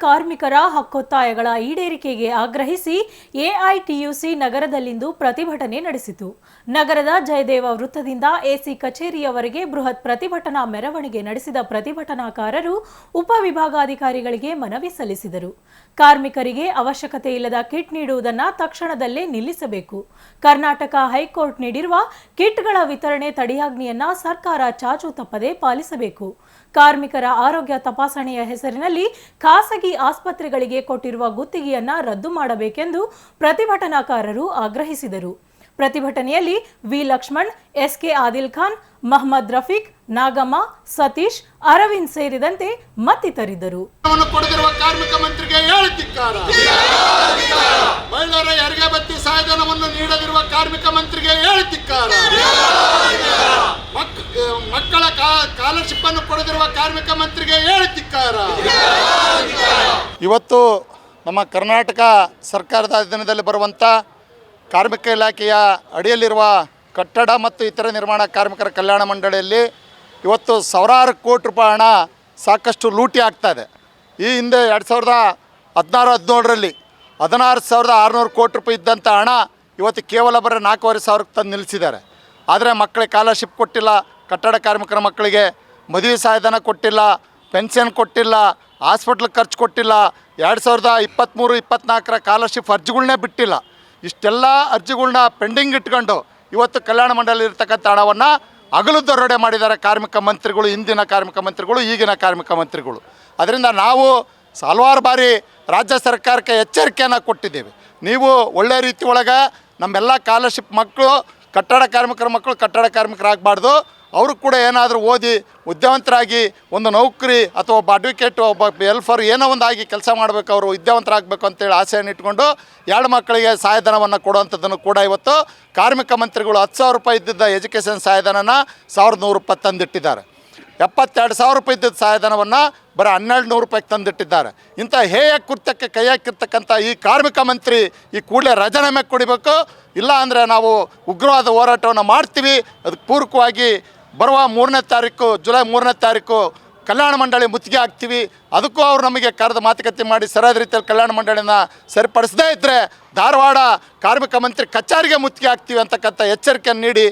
ಕಾರ್ಮಿಕರ ಹಕ್ಕೊತ್ತಾಯಗಳ ಈಡೇರಿಕೆಗೆ ಆಗ್ರಹಿಸಿ ಎಐಟಿಯುಸಿ ನಗರದಲ್ಲಿಂದು ಪ್ರತಿಭಟನೆ ನಡೆಸಿತು. ನಗರದ ಜಯದೇವ ವೃತ್ತದಿಂದ ಎಸಿ ಕಚೇರಿಯವರೆಗೆ ಬೃಹತ್ ಪ್ರತಿಭಟನಾ ಮೆರವಣಿಗೆ ನಡೆಸಿದ ಪ್ರತಿಭಟನಾಕಾರರು ಉಪವಿಭಾಗಾಧಿಕಾರಿಗಳಿಗೆ ಮನವಿ ಸಲ್ಲಿಸಿದರು. ಕಾರ್ಮಿಕರಿಗೆ ಅವಶ್ಯಕತೆ ಇಲ್ಲದ ಕಿಟ್ ನೀಡುವುದನ್ನು ತಕ್ಷಣದಲ್ಲೇ ನಿಲ್ಲಿಸಬೇಕು. ಕರ್ನಾಟಕ ಹೈಕೋರ್ಟ್ ನೀಡಿರುವ ಕಿಟ್ಗಳ ವಿತರಣೆ ತಡೆಯಾಜ್ಞೆಯನ್ನ ಸರ್ಕಾರ ಚಾಚು ತಪ್ಪದೆ ಪಾಲಿಸಬೇಕು. ಕಾರ್ಮಿಕರ ಆರೋಗ್ಯ ತಪಾಸಣೆಯ ಹೆಸರಿನಲ್ಲಿ ಖಾಸಗಿ ಆಸ್ಪತ್ರೆಗಳಿಗೆ ಕೊಟ್ಟಿರುವ ಗುತ್ತಿಗೆಯನ್ನ ರದ್ದು ಮಾಡಬೇಕೆಂದು ಪ್ರತಿಭಟನಾಕಾರರು ಆಗ್ರಹಿಸಿದರು. ಪ್ರತಿಭಟನೆಯಲ್ಲಿ ವಿ ಲಕ್ಷ್ಮಣ್, ಎಸ್ಕೆ ಆದಿಲ್ ಖಾನ್, ಮಹಮ್ಮದ್ ರಫೀಕ್, ನಾಗಮ್ಮ, ಸತೀಶ್, ಅರವಿಂದ್ ಸೇರಿದಂತೆ ಮತ್ತಿತರಿದ್ದರು. ಕಾರ್ಮಿಕ ಮಂತ್ರಿಗೆ ಹೇಳಿದ್ದಾರೆ. ಮಹಿಳೆಯರ ಹೆರಿಗೆ ಭತ್ಯೆ ಸಹಾಯಧನವನ್ನು ನೀಡದಿರುವ ಕಾರ್ಮಿಕ ಮಂತ್ರಿಗೆ ಹೇಳಿದ್ದಾರೆ. ಮಕ್ಕಳ ಸ್ಕಾಲರ್ಶಿಪ್ ಅನ್ನು ಕೊಡದಿರುವ ಕಾರ್ಮಿಕ ಮಂತ್ರಿಗೆ ಹೇಳಿದ್ದಾರೆ. ಇವತ್ತು ನಮ್ಮ ಕರ್ನಾಟಕ ಸರ್ಕಾರದ ಅಧೀನದಲ್ಲಿ ಬರುವಂಥ ಕಾರ್ಮಿಕ ಇಲಾಖೆಯ ಅಡಿಯಲ್ಲಿರುವ ಕಟ್ಟಡ ಮತ್ತು ಇತರ ನಿರ್ಮಾಣ ಕಾರ್ಮಿಕರ ಕಲ್ಯಾಣ ಮಂಡಳಿಯಲ್ಲಿ ಇವತ್ತು ಸಾವಿರಾರು ಕೋಟಿ ರೂಪಾಯಿ ಹಣ ಸಾಕಷ್ಟು ಲೂಟಿ ಆಗ್ತಾಯಿದೆ. ಈ ಹಿಂದೆ 2016-17ರಲ್ಲಿ 16,600 ಕೋಟಿ ರೂಪಾಯಿ ಇದ್ದಂಥ ಹಣ ಇವತ್ತು ಕೇವಲ ಬರೀ 4,500 ತಂದು ನಿಲ್ಲಿಸಿದ್ದಾರೆ. ಆದರೆ ಮಕ್ಕಳಿಗೆ ಸ್ಕಾಲರ್ಶಿಪ್ ಕೊಟ್ಟಿಲ್ಲ, ಕಟ್ಟಡ ಕಾರ್ಮಿಕರ ಮಕ್ಕಳಿಗೆ ಮದುವೆ ಸಹಾಯಧನ ಕೊಟ್ಟಿಲ್ಲ, ಪೆನ್ಷನ್ ಕೊಟ್ಟಿಲ್ಲ, ಹಾಸ್ಪಿಟ್ಲಿಗೆ ಖರ್ಚು ಕೊಟ್ಟಿಲ್ಲ, 2023-24ರ ಸ್ಕಾಲರ್ಶಿಪ್ ಅರ್ಜಿಗಳನ್ನೇ ಬಿಟ್ಟಿಲ್ಲ. ಇಷ್ಟೆಲ್ಲ ಅರ್ಜಿಗಳನ್ನ ಪೆಂಡಿಂಗ್ ಇಟ್ಕೊಂಡು ಇವತ್ತು ಕಲ್ಯಾಣ ಮಂಡಳಿ ಇರ್ತಕ್ಕಂಥ ಹಣವನ್ನು ಹಗಲು ದರೋಡೆ ಮಾಡಿದ್ದಾರೆ ಕಾರ್ಮಿಕ ಮಂತ್ರಿಗಳು, ಹಿಂದಿನ ಕಾರ್ಮಿಕ ಮಂತ್ರಿಗಳು, ಈಗಿನ ಕಾರ್ಮಿಕ ಮಂತ್ರಿಗಳು. ಅದರಿಂದ ನಾವು ಹಲವಾರು ಬಾರಿ ರಾಜ್ಯ ಸರ್ಕಾರಕ್ಕೆ ಎಚ್ಚರಿಕೆಯನ್ನು ಕೊಟ್ಟಿದ್ದೇವೆ. ನೀವು ಒಳ್ಳೆ ರೀತಿ ಒಳಗೆ ನಮ್ಮೆಲ್ಲ ಸ್ಕಾಲರ್ಶಿಪ್ ಮಕ್ಕಳು ಕಟ್ಟಡ ಕಾರ್ಮಿಕರ ಮಕ್ಕಳು ಕಟ್ಟಡ ಕಾರ್ಮಿಕರಾಗಬಾರ್ದು. ಅವರು ಕೂಡ ಏನಾದರೂ ಓದಿ ವಿದ್ಯಾವಂತರಾಗಿ ಒಂದು ನೌಕರಿ ಅಥವಾ ಒಬ್ಬ ಅಡ್ವೊಕೇಟು, ಒಬ್ಬ ವೆಲ್ಫೇರ್ ಏನೋ ಒಂದು ಆಗಿ ಕೆಲಸ ಮಾಡಬೇಕು, ಅವರು ವಿದ್ಯಾವಂತರಾಗಬೇಕು ಅಂತೇಳಿ ಆಸೆಯನ್ನು ಇಟ್ಕೊಂಡು 2 ಮಕ್ಕಳಿಗೆ ಸಹಾಯಧನವನ್ನು ಕೊಡುವಂಥದ್ದನ್ನು ಕೂಡ ಇವತ್ತು ಕಾರ್ಮಿಕ ಮಂತ್ರಿಗಳು 10,000 ರೂಪಾಯಿ ಇದ್ದಿದ್ದ ಎಜುಕೇಷನ್ ಸಹಾಯಧನನ 1,100 ರೂಪಾಯಿ ತಂದಿಟ್ಟಿದ್ದಾರೆ. 72,000 ರೂಪಾಯಿ ಇದ್ದಿದ್ದ ಸಹಾಯಧನವನ್ನು ಬರೀ 1,200 ರೂಪಾಯಿಗೆ ತಂದಿಟ್ಟಿದ್ದಾರೆ. ಇಂಥ ಹೇಯ ಕೃತ್ಯಕ್ಕೆ ಕೈ ಹಾಕಿರ್ತಕ್ಕಂಥ ಈ ಕಾರ್ಮಿಕ ಮಂತ್ರಿ ಈ ಕೂಡಲೇ ರಾಜೀನಾಮೆ ಕೊಡಬೇಕು. ಇಲ್ಲ ಅಂದರೆ ನಾವು ಉಗ್ರವಾದ ಹೋರಾಟವನ್ನು ಮಾಡ್ತೀವಿ. ಅದಕ್ಕೆ ಪೂರಕವಾಗಿ ಬರುವ 3ನೇ ತಾರೀಕು ಜುಲೈ 3ನೇ ತಾರೀಕು ಕಲ್ಯಾಣ ಮಂಡಳಿ ಮುತ್ತಿಗೆ ಹಾಕ್ತೀವಿ. ಅದಕ್ಕೂ ಅವರು ನಮಗೆ ಕರೆದು ಮಾತುಕತೆ ಮಾಡಿ ಸರಿಯಾದ ರೀತಿಯಲ್ಲಿ ಕಲ್ಯಾಣ ಮಂಡಳಿನ ಸರಿಪಡಿಸದೇ ಇದ್ದರೆ ಧಾರವಾಡ ಕಾರ್ಮಿಕ ಮಂತ್ರಿ ಕಚೇರಿಗೆ ಮುತ್ತಿಗೆ ಹಾಕ್ತೀವಿ ಅಂತಕ್ಕಂಥ ಎಚ್ಚರಿಕೆಯನ್ನು ನೀಡಿ